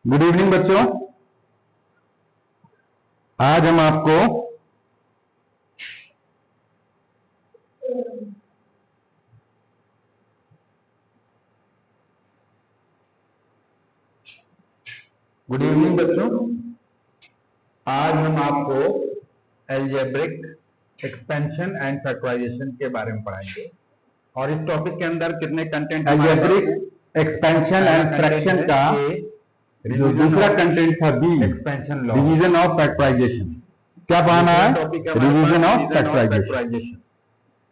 Good evening बच्चों। आज हम आपको गुड इवनिंग बच्चों। आज हम आपको अलजेब्रिक एक्सपेंशन एंड फैक्टराइजेशन के बारे में पढ़ाएंगे। और इस टॉपिक के अंदर कितने content, algebraic expansion and fraction का जो दूसरा कंटेंट था B, expansion law, division of factorisation. क्या पढ़ाना है? Division of factorisation.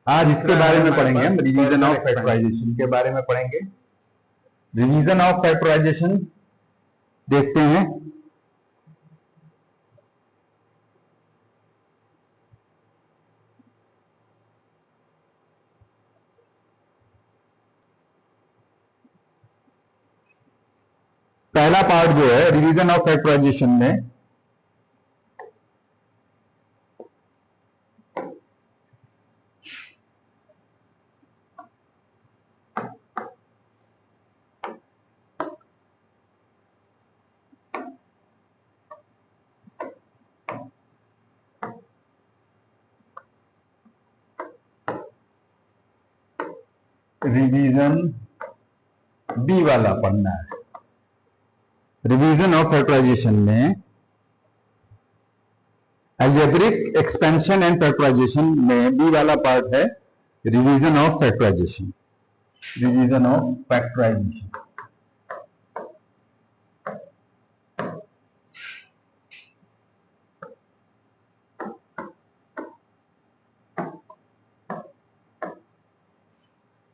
आज इसके बारे में पढ़ेंगे हम, डिवीजन ऑफ फैक्टराइजेशन के बारे में पढ़ेंगे। डिवीजन ऑफ फैक्टराइजेशन देखते हैं। पहला पार्ट जो है डिवीजन ऑफ फैक्टराइजेशन में रिवीजन बी वाला पढ़ना है। रिवीजन ऑफ फैक्टराइजेशन में अलजेब्रिक एक्सपेंशन एंड फैक्टराइजेशन में बी वाला पार्ट है revision of factorisation. Revision of factorisation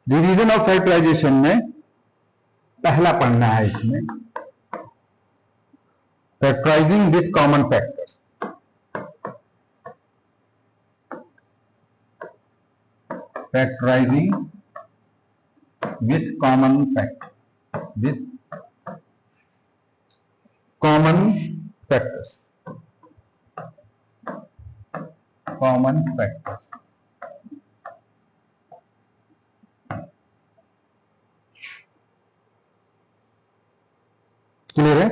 division of factorisation में पहला पढ़ना है इसमें factorising with common factors. Factorising with common factor, with common factors, common factors. Clear है?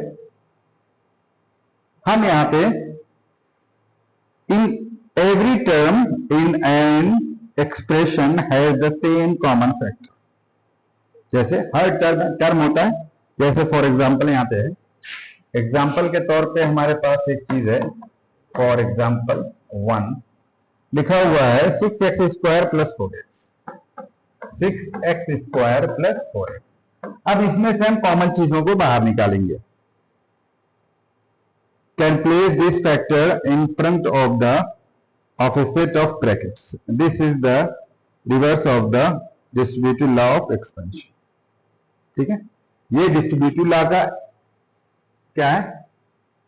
हम यहां पे in every term in an expression has the same common factor. जैसे हर टर्म होता है, जैसे फॉर एग्जांपल यहां पे है, एग्जांपल के तौर पे हमारे पास एक चीज है, फॉर एग्जांपल 1 लिखा हुआ है 6x² + 4x, 6x² + 4x। अब इसमें से हम कॉमन चीजों को बाहर निकालेंगे। Can place this factor in front of a set of brackets. This is the reverse of the distributive law of expansion. ठीक है, ये डिस्ट्रीब्यूटिव लॉ का क्या है?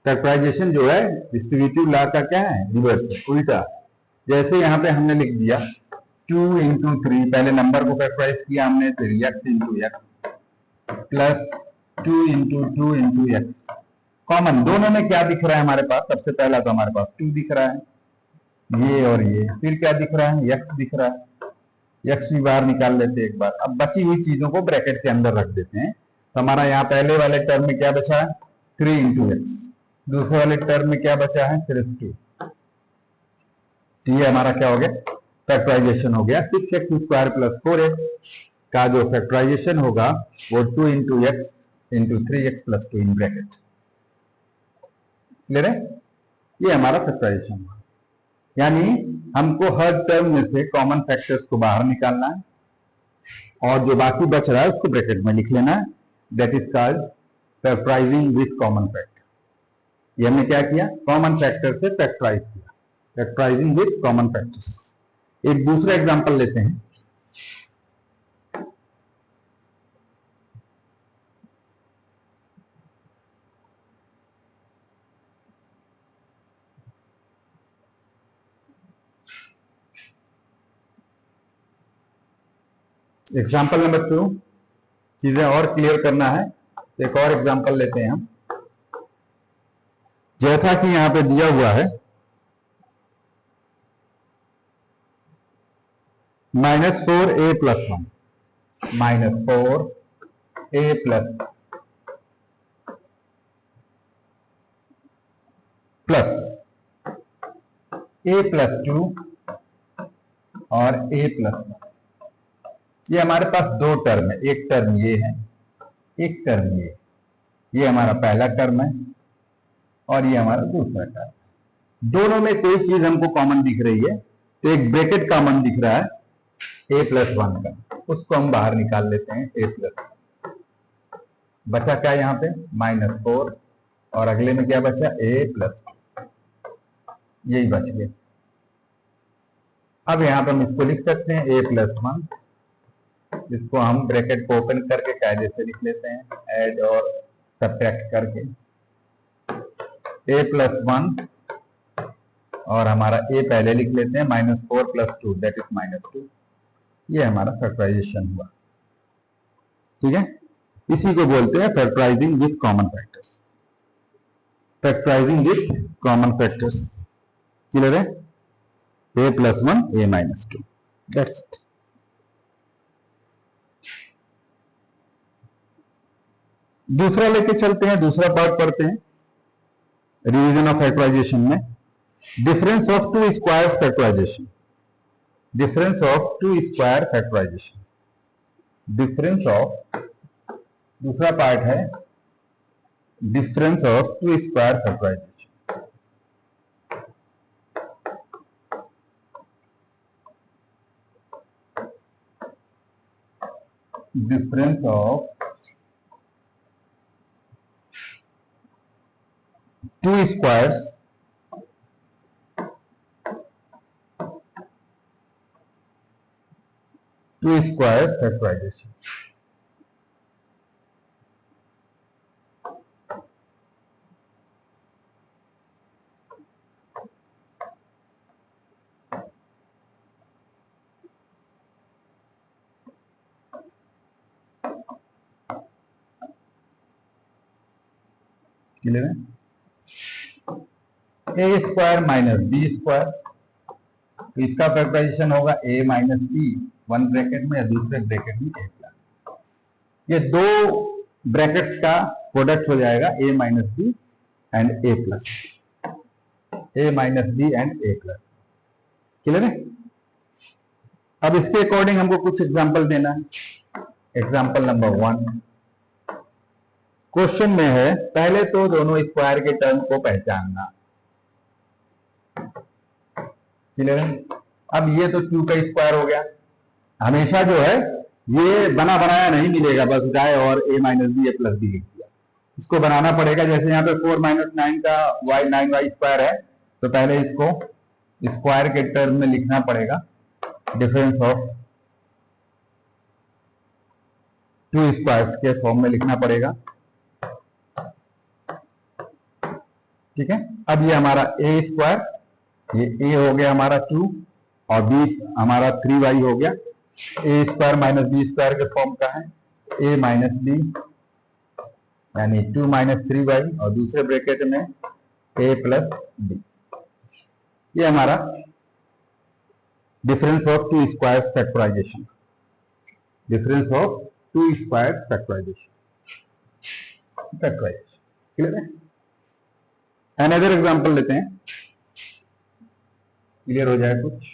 फैक्टराइजेशन जो है डिस्ट्रीब्यूटिव लॉ का क्या है? रिवर्स है, उल्टा। जैसे यहां पे हमने लिख दिया 2 × 3, पहले नंबर को फैक्टराइज किया हमने, फिर x × x plus 2 × 2 × x। Common दोनों में क्या दिख रहा है हमारे पास? सबसे पहला तो हमारे पास 2 दिख रहा है, ये और ये। फिर क्या दिख रहा है? x दिख रहा है। x भी बाहर निकाल लेते हैं एक बार। अब बची हुई चीजों को ब्रैकेट के अंदर रख देते हैं। तो हमारा यहाँ पहले वाले टर्म में क्या बचा है? 3 × x। दूसरे वाले टर्म में क्या बचा है? सिर्फ 2। ये हमारा क्या हो गया? फैक्टराइजेशन हो गया। 6x² + 4x का जो फैक्टराइजेशन होगा वो 2 × x × 3x + 2 in bracket. Clear है? ये हमारा फैक्टराइजेशन हुआ। यानी हमको हर टर्म में से कॉमन फैक्टर्स को बाहर निकालना है और जो बाकी बच रहा है उसको ब्रैकेट में लिख लेना है। That is called factorising with common factor. ये हमने क्या किया? कॉमन फैक्टर से फैक्टराइज किया, फैक्टराइजिंग विथ कॉमन फैक्टर्स। एक दूसरा एग्जांपल लेते हैं। एग्जाम्पल नंबर 2, चीजें और क्लियर करना है, एक और एग्जाम्पल लेते हैं हम। जैसा कि यहां पे दिया हुआ है -4a + 1, -4a + प्लस a+2 और a+1। ये हमारे पास दो टर्म है, एक टर्म ये है, एक टर्म ये हमारा पहला टर्म है और ये हमारा दूसरा टर्म है। दोनों में कोई चीज हमको कॉमन दिख रही है, तो एक ब्रैकेट कॉमन दिख रहा है a+1 का, उसको हम बाहर निकाल लेते हैं a+1। बचा क्या यहाँ पे -4 और अगले में क्या बचा a+2, यही बच गया। अब यहाँ पे हम इसको लिख सकते हैं a+1, इसको हम ब्रैकेट को ओपन करके कायदे से लिख लेते हैं, ऐड और सब्ट्रैक्ट करके a+1 और हमारा a पहले लिख लेते हैं -4 + 2 दैट इज -2। ये हमारा फैक्टराइजेशन हुआ, ठीक है। इसी को बोलते हैं factorising with common factors. Factorising with common factors clear है, a+1 a-2 दैट्स इट। दूसरा लेके चलते हैं, दूसरा पार्ट पढ़ते हैं रिवीजन ऑफ फैक्टराइजेशन में। Difference of two square factorisation, difference of two square factorisation, difference of, दूसरा पार्ट है difference of two square factorisation. Difference of two squares factorisation. Clear है, a² - b², इसका फैक्टराइजेशन होगा a - b, one bracket में या दूसरे bracket में a+। ये दो ब्रैकेट्स का प्रोडक्ट हो जाएगा a - b and a+, a - b and a+। Clear है। अब इसके अकॉर्डिंग हमको कुछ एग्जांपल देना है। एग्जांपल नंबर 1 क्वेश्चन में है, पहले तो दोनों स्क्वायर के टर्म को पहचानना। क्लियर है। अब ये तो 2 का स्क्वायर हो गया, हमेशा जो है ये बना बनाया नहीं मिलेगा, बस जाए और a - b a+b लिख दिया। इसको बनाना पड़ेगा, जैसे यहाँ पे 4 - 9 का y है, तो पहले इसको स्क्वायर के टर्म में लिखना पड़ेगा, डिफरेंस ऑफ टू स्क्वायर्स के फॉर्म में लिखना पड़ेगा, ठीक है। अब ये हमारा a², ये a हो गया हमारा 2 और b हमारा 3y हो गया। a² - b² के फॉर्म का है, a - b यानी 2 - 3y और दूसरे ब्रैकेट में a + b। ये हमारा difference of two squares factorisation, difference of two square factorisation, clear है। अनदर एग्जांपल लेते हैं, क्लियर हो जाए कुछ।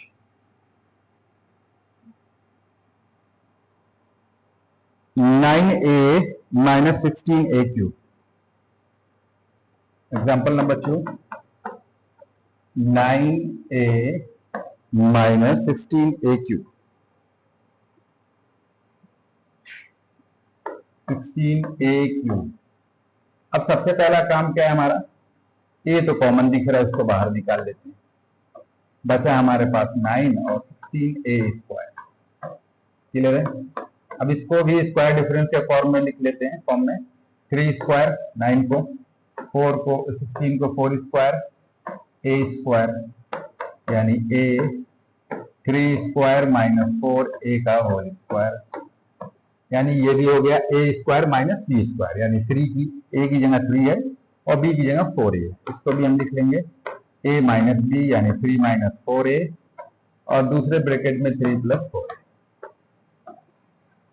(9a - 16a³). Example number 2, 9a - 16a³। 16a³। अब सबसे पहला काम क्या है हमारा, ए तो कॉमन दिख रहा है, उसको बाहर निकाल लेते हैं। बचा हमारे पास 9 और 16a²। क्लियर है। अब इसको भी स्क्वायर डिफरेंस के फॉर्म में लिख लेते हैं, फॉर्म में 3² 9 को, 4 को 16 को 4² a² यानी a 3² - 4a का होल स्क्वायर, यानी ये भी हो गया a² - b² यानी 3 की a की जगह 3 है और b की जगह 4a है। इसको भी हम लिख लेंगे a - b यानी 3 - 4a और दूसरे ब्रैकेट में 3 + 4a।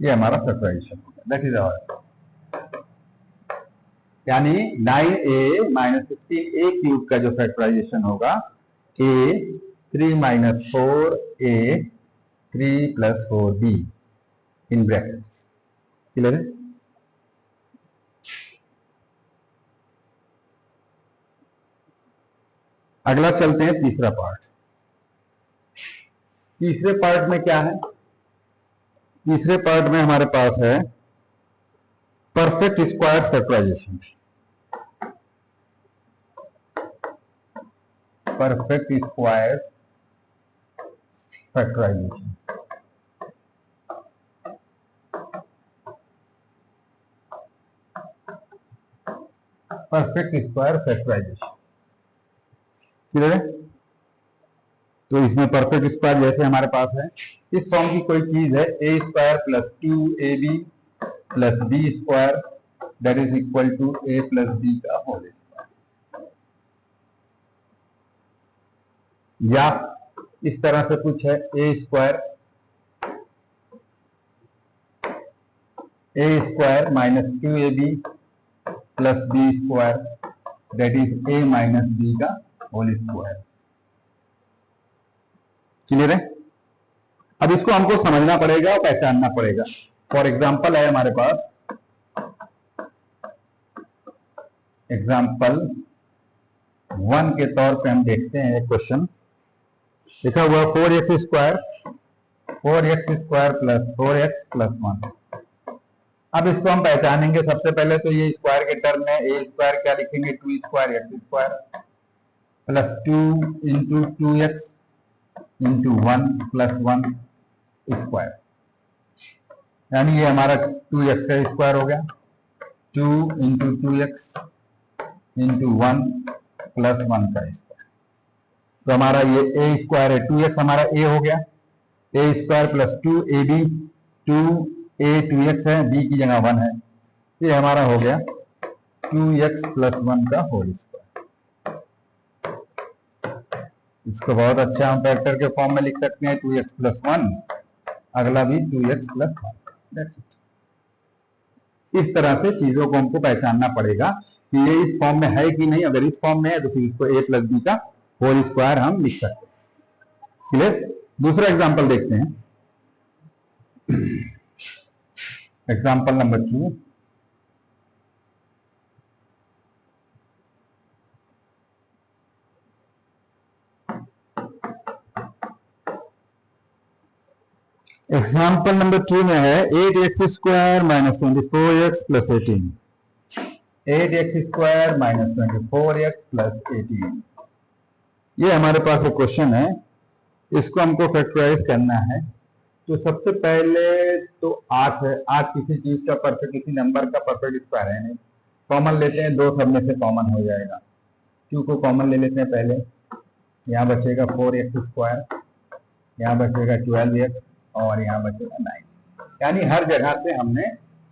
ये हमारा फैक्टराइजेशन होगा, दैट इज आवर। यानी 9a माइनस 16a क्यूब का जो फैक्टराइजेशन होगा a 3 minus 4a 3 plus 4b in brackets. Clear है? अगला चलते हैं तीसरा पार्ट। तीसरे पार्ट में क्या है? तीसरे पार्ट में हमारे पास है perfect square factorisation. Perfect square factorisation. Perfect square factorisation. Clear है? तो इसमें परफेक्ट स्क्वायर जैसे हमारे पास है, इस फॉर्म की कोई चीज है a square plus 2ab plus b square that is equal to a plus b का होल स्क्वायर, या इस तरह से कुछ है a square minus 2ab plus b square that is A minus b का होल स्क्वायर। क्लियर है? अब इसको हमको समझना पड़ेगा और पहचानना पड़ेगा। फॉर एग्जाम्पल है हमारे पास, एग्जाम्पल 1 के तौर पे हम देखते हैं एक क्वेश्चन लिखा हुआ 4x square plus 4x plus 1। अब इसको हम पहचानेंगे। सबसे पहले तो ये स्क्वायर के टर्म में ए स्क्वायर क्या लिखेंगे, 2 square x square plus 2 into 2x into 1 plus 1 square, यानी ये हमारा 2x का स्क्वायर हो गया, 2 इंटू 2x इंटू 1 प्लस 1 का स्क्वायर। तो हमारा ये ए स्क्वायर है, 2x हमारा ए हो गया, ए square plus 2ab, 2a 2x है, b की जगह 1 है, ये हमारा हो गया 2x प्लस 1 का होल स्क्वायर। इसको बहुत अच्छा हम फैक्टर के फॉर्म में लिख सकते हैं, 2x प्लस 1, अगला भी 2x प्लस 1। इस तरह से चीजों को हमको पहचानना पड़ेगा कि ये इस फॉर्म में है कि नहीं। अगर इस फॉर्म में है तो फिर इसको a प्लस बी का होल स्क्वायर हम लिख सकते हैं। क्लियर? दूसरा एग्जांपल देखते हैं, एग्जांपल नंबर 2। एग्जाम्पल नंबर 2 में है 8x square minus 24x plus 18। 8x square minus 24x plus 18, ये हमारे पास एक क्वेश्चन है, इसको हमको फैक्टराइज करना है। तो सबसे पहले तो 8 है, 8 किसी चीज का परफेक्ट, किसी नंबर का परफेक्ट स्क्वायर है नहीं, कॉमन लेते हैं, 2 सब में से कॉमन हो जाएगा। 2 को कॉमन ले लेते हैं पहले, यहाँ बचेगा 4x स्क्वायर, यहाँ बचेगा 12x और यहाँ बचेगा 9। यानी हर जगह से हमने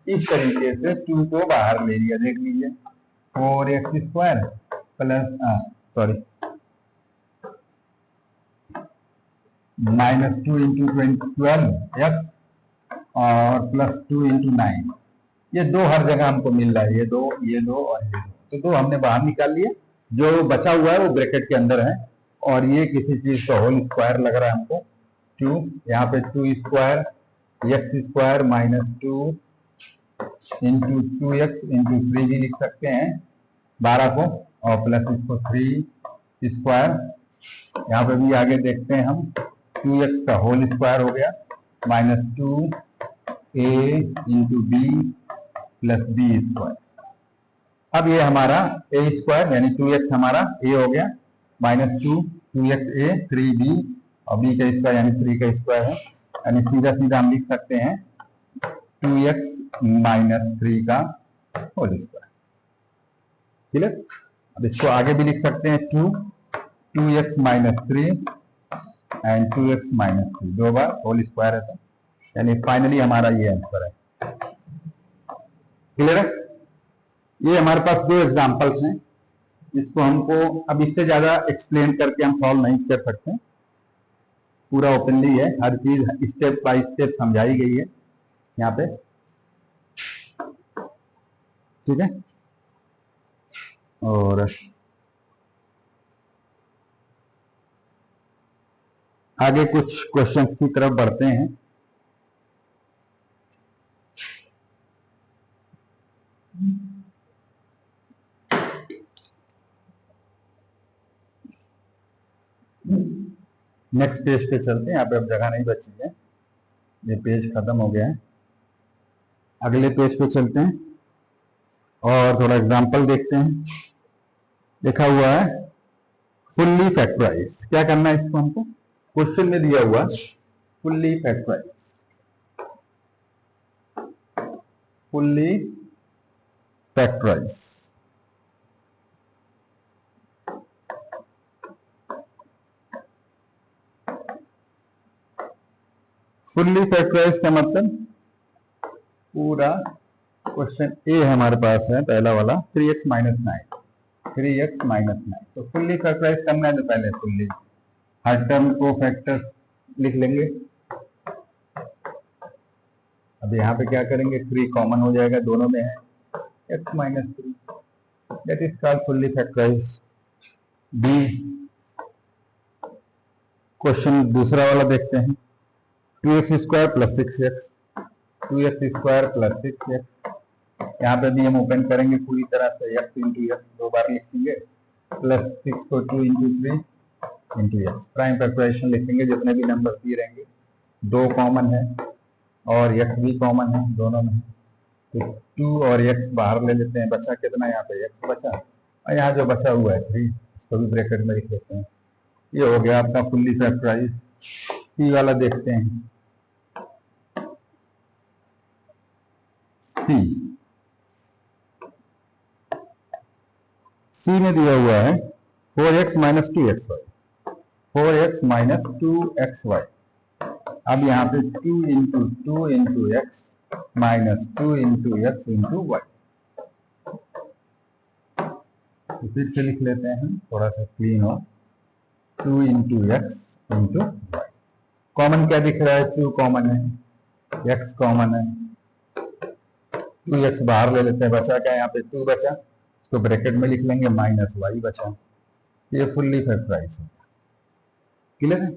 इस तरीके से 2 को बाहर ले लिया। देख लीजिए 4x square plus minus 2 into 12x और प्लस 2 इंटू 9, ये 2 हर जगह हमको मिल रहा है, ये दो और ये दो, तो 2 हमने बाहर निकाल लिए, जो बचा हुआ है वो ब्रैकेट के अंदर है, और ये किसी चीज का होल स्क्वायर लग रहा है हमको 2, यहाँ पे 2 square x square minus 2 into 2x into 3 भी लिख सकते हैं 12 को, और प्लस इसको 3 स्क्वायर, यहाँ पे भी आगे देखते हैं हम 2x का होल स्क्वायर हो गया minus 2a into b plus b square. अब ये हमारा a स्क्वायर यानी 2x हमारा a हो गया माइनस 2x a 3b और b का स्क्वायर यानी 3 का स्क्वायर है, यानी सीधा सीधा हम लिख सकते हैं 2x माइनस 3 का होल स्क्वायर। क्लियर? अब इसको आगे भी लिख सकते हैं 2x minus 3 and 2x minus 3, 2 बार होल स्क्वायर है, यानी फाइनली हमारा ये आंसर है। क्लियर है? ये हमारे पास 2 एग्जांपल्स हैं, इसको हमको अब इससे ज्यादा एक्सप्लेन करके हम सॉल्व नहीं कर सकते, पूरा ओपनली है, हर चीज स्टेप बाय स्टेप समझाई गई है यहाँ पे। ठीक है? और आगे कुछ क्वेश्चंस की तरफ बढ़ते हैं। नेक्स्ट पेज पे चलते हैं, यहाँ पे अब जगह नहीं बची है, ये पेज खत्म हो गया है। अगले पेज पे चलते हैं और थोड़ा एग्जांपल देखते हैं। लिखा हुआ है फुल्ली फैक्टराइज। क्या करना है इसको हमको? क्वेश्चन में दिया हुआ fully factorise, fully factorise. Fully factorise का मतलब पूरा क्वेश्चन ए हमारे पास है, पहला वाला 3x माइनस 9, 3x माइनस 9। तो फुल्ली फैक्टराइज करना है तो पहले फुल्ली हर टर्म को फैक्टर लिख लेंगे। अब यहाँ पे क्या करेंगे, 3 कॉमन हो जाएगा, दोनों में है x minus 3, that is called fully factorise. B question दूसरा वाला देखते हैं, 2x square plus 6x, 2x square plus 6x। यहाँ पे भी हम ओपन करेंगे पूरी तरह से, x इंटू एक्स 2 बार लिखेंगे, प्लस 6 को 2 into 3 into x. Prime factorisation लिखेंगे, जितने भी नंबर दिए रहेंगे, 2 कॉमन है और x भी कॉमन है दोनों में। तो 2 और x बाहर ले लेते हैं, बचा कितना, यहाँ पे x बचा, और यहाँ जो बचा हुआ है 3, इसको भी ब्रैकेट में लिख लेते हैं। ये हो गया आपका फुल्ली फैक्टराइज। सी वाला देखते हैं, सी में दिया हुआ है 4x minus 2xy, 4x minus 2xy। अब यहाँ पे 2 into x minus 2 into x into y. तो फिर से लिख लेते हैं, थोड़ा सा क्लीन हो, 2 into x into y. Common क्या दिख रहा है, 2 कॉमन है, x कॉमन है, 2x बाहर ले लेते हैं, बचा क्या, यहाँ पे 2 बचा, इसको ब्रैकेट में लिख लेंगे, माइनस वाई बचा। ये फुल्ली फैक्टराइज है। क्लियर है?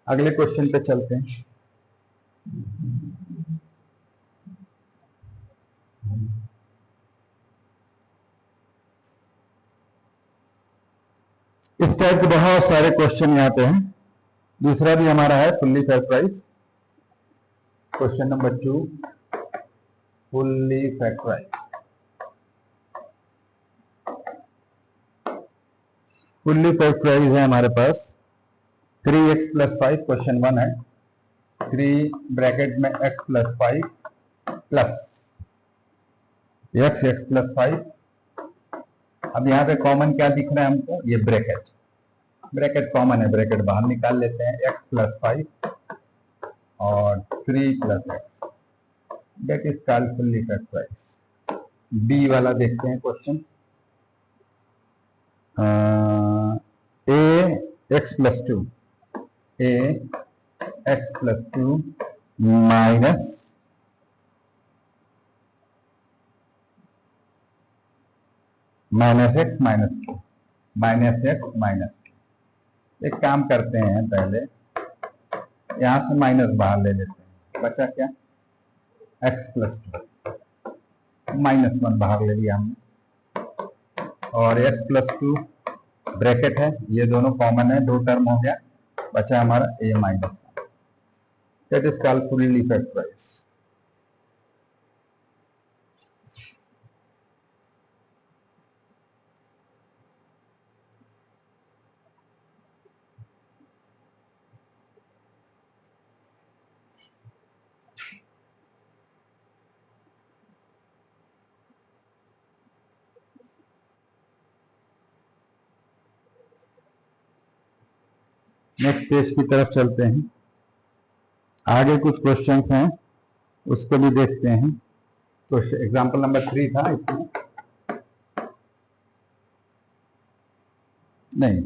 अगले क्वेश्चन पे चलते हैं। इस टाइप के बहुत सारे क्वेश्चन यहाँ पे हैं। दूसरा भी हमारा है fully factorise, question number 2, fully factorise. Fully factorise है हमारे पास 3x प्लस 5, क्वेश्चन 1 है, 3 ब्रैकेट में x plus 5 plus x plus 5। अब यहाँ पे कॉमन क्या दिख रहा है हमको, ये ब्रैकेट, ब्रैकेट कॉमन है, ब्रैकेट बाहर निकाल लेते हैं, x प्लस 5 और 3 plus x, that is called fully factorise. B वाला देखते हैं question, a x plus 2, a x plus 2 minus minus x minus 2, minus x minus 2। एक काम करते हैं, पहले यहां से माइनस बाहर ले लेते हैं, बचा क्या, x प्लस 2, माइनस 1 बाहर ले लिया हमने, और x प्लस 2 ब्रैकेट है, ये दोनों कॉमन है, 2 टर्म हो गया, बचा हमारा a minus 1, that is called fully factorise. Next page की तरफ चलते हैं, आगे कुछ क्वेश्चंस हैं, उसको भी देखते हैं। तो एग्जांपल नंबर 3 था इसमें, नहीं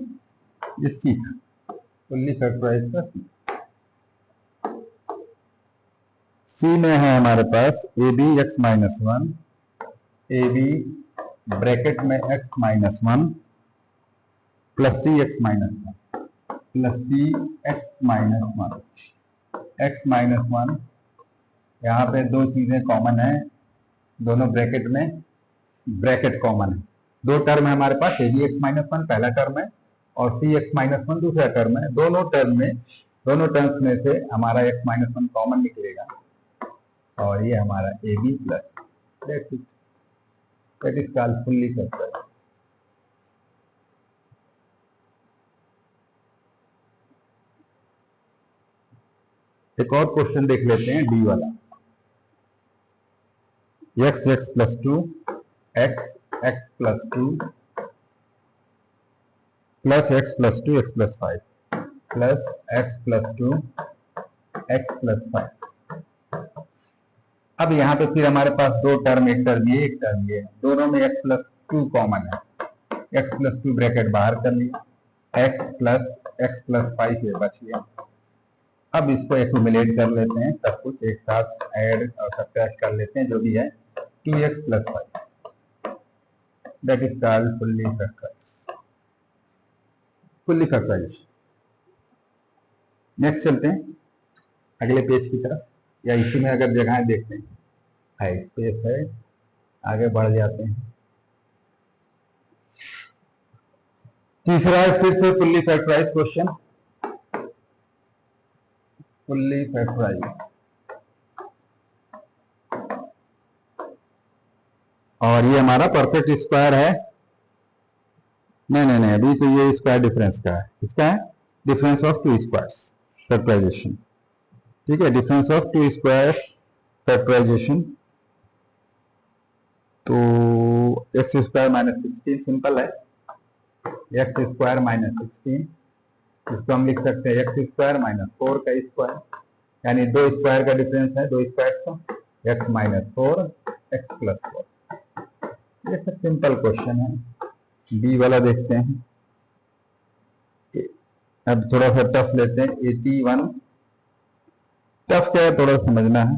ये सी था, फुल्ली फैक्टराइज का सी में है हमारे पास A B X minus 1 A B bracket में x minus one plus C X minus one plus C X minus one X minus one. यहाँ पे दो चीजें कॉमन है, दोनों ब्रैकेट में ब्रैकेट कॉमन है। दो टर्म है हमारे पास, A B X minus one पहला टर्म है और सी एक्स माइनस वन दूसरा टर्म है। दोनों टर्म्स में से हमारा एक्स माइनस वन कॉमन निकलेगा और ये हमारा a b plus that is called fully factorised. एक और क्वेश्चन देख लेते हैं, डी वाला। X x plus two x x plus two plus x plus two x plus five plus x plus two x plus five. अब यहाँ पे फिर हमारे पास दो टर्म, एक टर्म ये एक टर्म ये, दोनों में एक्स प्लस टू कॉमन है। एक्स प्लस टू ब्रैकेट बाहर कर लिया, एक्स प्लस फाइव ये बच गया। अब इसको एक्यूमुलेट कर लेते हैं, सब कुछ एक साथ ऐड और सब्ट्रैक्ट कर लेते हैं, जो भी है 2x plus five that is called fully factorised. Next चलते हैं अगले पेज की तरफ, या इसी में अगर जगह देखते हैं है स्पेस है, आगे बढ़ जाते हैं। तीसरा है फिर से fully factorised question, fully factorised. और ये हमारा परफेक्ट स्क्वायर है। नहीं, अभी तो ये स्क्वायर डिफरेंस का है, इसका है difference of two squares factorisation. ठीक है, difference of two square factorisation. तो एक्स स्क्वायर माइनस 16 सिंपल है, एक्स स्क्वायर माइनस 16, इसको हम लिख सकते हैं एक्स स्क्वायर माइनस 4 का स्क्वायर, यानी दो स्क्वायर का डिफरेंस है, दो स्क्वायर का, एक्स माइनस 4 एक्स प्लस 4। ये सब सिंपल क्वेश्चन है। बी वाला देखते हैं, अब थोड़ा सा टफ लेते हैं। 81 टफ क्या है थोड़ा समझना है,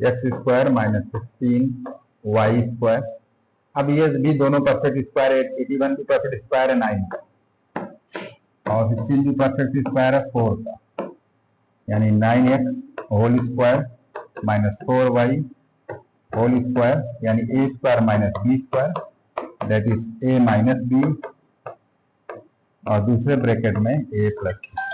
x square minus 16 y square. अब ये भी दोनों परफेक्ट स्क्वायर है, 81 भी परफेक्ट स्क्वायर है 9 का और 16 भी परफेक्ट स्क्वायर है 4 का, यानी 9x whole square minus 4y whole square, यानी A square minus B square that is A minus B और दूसरे ब्रैकेट में A plus B.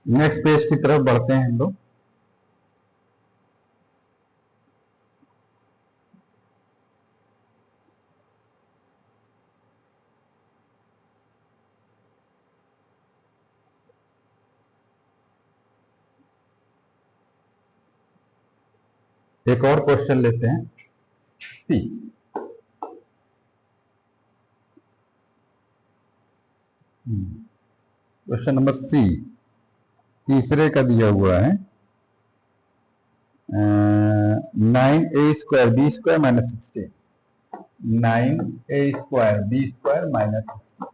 Next page की तरफ बढ़ते हैं हम लोग। एक और क्वेश्चन लेते हैं, सी। क्वेश्चन नंबर सी तीसरे का दिया हुआ है, 9a square b square minus 16, 9a square b square minus 16।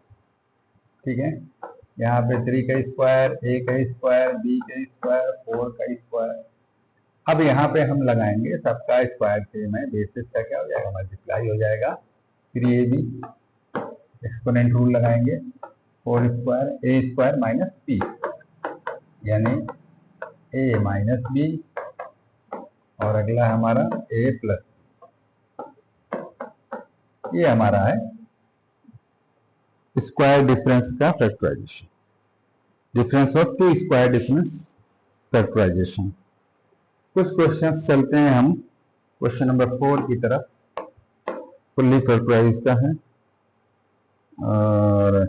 ठीक है, यहाँ पे 3 का स्क्वायर, a का स्क्वायर, b का स्क्वायर, 4 का स्क्वायर। अब यहाँ पे हम लगाएंगे सबका स्क्वायर सेम है, बेसिस का क्या हो जाएगा मल्टीप्लाई हो जाएगा, 3ab एक्सपोनेंट रूल लगाएंगे, 4 square a square minus b square, यानी a माइनस b और अगला हमारा a प्लस, ये हमारा है स्क्वायर डिफरेंस का फैक्टराइजेशन, difference of two square difference factorisation. कुछ क्वेश्चंस चलते हैं हम क्वेश्चन नंबर 4 की तरफ। फुल्ली फैक्टराइज का है। और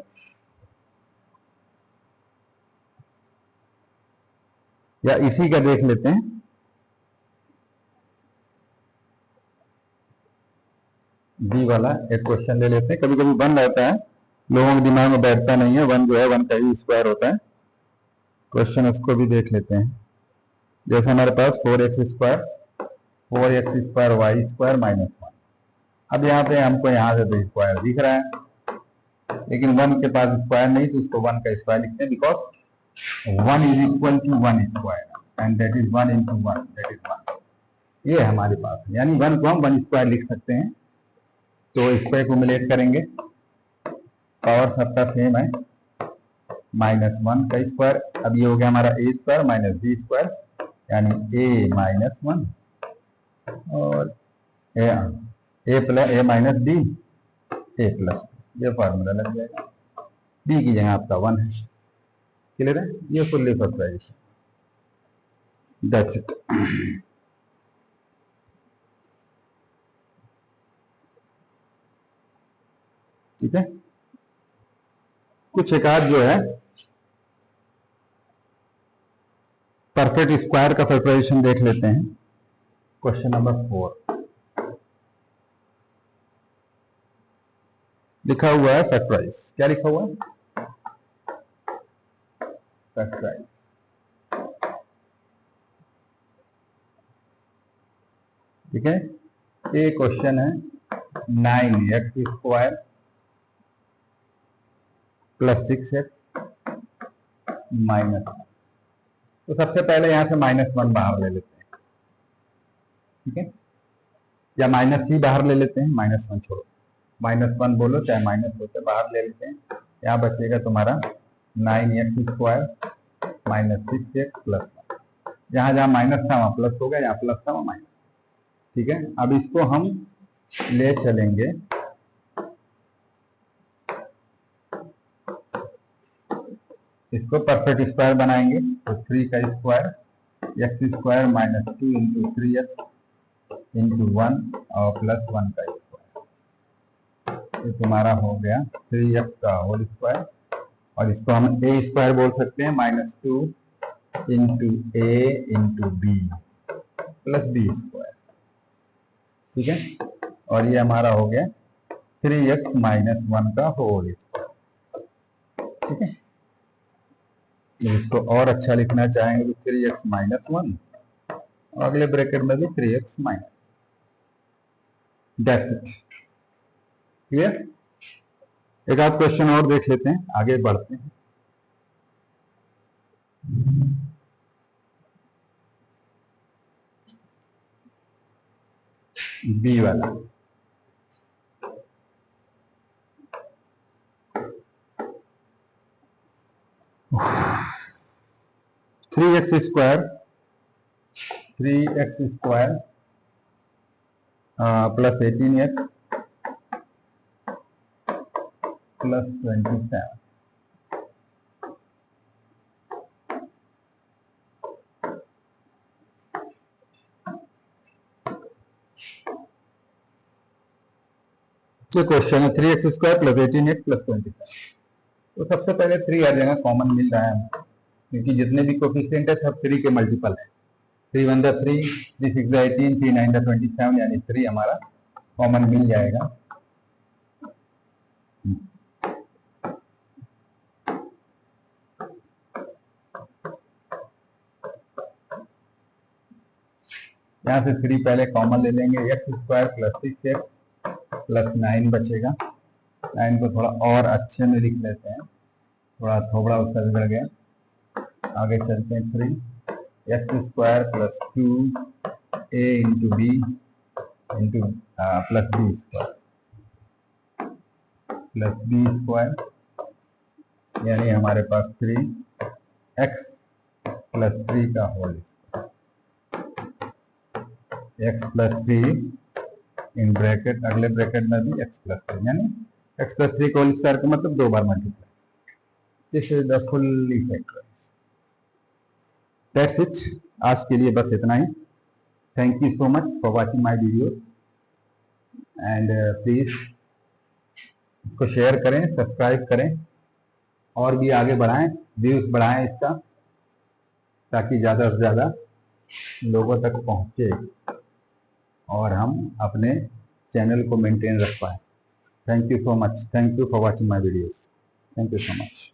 या इसी का देख लेते हैं। बी वाला एक क्वेश्चन ले लेते हैं। कभी कभी वन रहता है, लोगों के दिमाग में बैठता नहीं है। वन जो है वन का ही स्क्वायर होता है। क्वेश्चन उसको भी देख लेते हैं। जैसे हमारे पास 4x² y² माइनस 1। अब यहाँ पे हमको यहाँ से तो स्क्वायर दिख रहा है, लेकिन वन के पास स्क्वायर नहीं, तो उसको वन का स्क्वायर लिखते हैं। Because 1 is equal to 1 square and that is 1 into 1 that is 1। ये हमारे पास है, यानी 1 को हम 1 स्क्वायर लिख सकते हैं। तो इसको एक्यूमुलेट करेंगे, पावर सबका सेम है, -1 का स्क्वायर। अब ये हो गया हमारा a² माइनस b², यानी a माइनस 1 और a minus b a plus, ये फॉर्मूला लग जाएगा। b की जगह आपका 1 है। क्लियर है? ये फुल्ली फैक्टराइजेशन, दैट्स इट। ठीक है, कुछ एक आध जो है परफेक्ट स्क्वायर का फैक्टराइजेशन देख लेते हैं। क्वेश्चन नंबर 4 लिखा हुआ है फैक्टराइज। क्या लिखा हुआ है? फैक्टराइज। ठीक है, ये क्वेश्चन है 9x² प्लस 6x माइनस 1। तो सबसे पहले यहां से -1 बाहर ले लेते हैं। ठीक है, या माइनस ही बाहर ले लेते हैं, -1 छोड़ो, -1 बोलो चाहे माइनस होते बाहर ले लेते हैं। यहाँ बचेगा तुम्हारा 9x² माइनस 6x प्लस 1। जहां जहां माइनस था वहां प्लस होगा, यहाँ प्लस था वहां माइनस। ठीक है, अब इसको हम ले चलेंगे इसको परफेक्ट स्क्वायर बनाएंगे। तो 3 का square x² minus 2 into 3x into 1 और प्लस 1 का स्क्वायर। तो तुम्हारा हो गया 3x का होल स्क्वायर, और इसको हम a² बोल सकते हैं, -2 into a into b plus b²। ठीक है, और ये हमारा हो गया 3x माइनस 1 का होल स्क्वायर। ठीक है, इसको और अच्छा लिखना चाहेंगे तो 3x माइनस 1 और अगले ब्रैकेट में भी 3x minus. That's it. Clear? एक आध क्वेश्चन और देख लेते हैं, आगे बढ़ते हैं। बी वाला 3x² plus 18x plus 27। Question है 3x² प्लस 18x प्लस 27। तो सबसे पहले 3 हर जगह कॉमन मिल रहा है, क्योंकि जितने भी कोफिशिएंट है सब 3 के मल्टीपल है। 3 1 3, 3 6 18, 3 9 27, यानी 3 हमारा कॉमन मिल जाएगा। यहाँ से 3 पहले कॉमन ले लेंगे, x² प्लस 6x प्लस 9 बचेगा। 9 को थोड़ा और अच्छे में लिख लेते हैं, थोड़ा थोड़ा उसका बिगड़ गया। आगे चलते हैं, 3x² plus 2a into b into plus b² plus b², यानी हमारे पास 3x प्लस 3 का whole x plus 3 in bracket, अगले ब्रैकेट में भी x प्लस 3, यानी x प्लस 3 का होल स्क्वायर का मतलब 2 बार multiply. This is the fully factorised. That's it, आज के लिए बस इतना ही। Thank you so much for watching my video. And please इसको शेयर करें, सब्सक्राइब करें और भी आगे बढ़ाएं, व्यूज बढ़ाएं इसका, ताकि ज़्यादा से ज़्यादा लोगों तक पहुंचे और हम अपने चैनल को मेंटेन रख पाए। Thank you so much. Thank you for watching my videos. Thank you so much.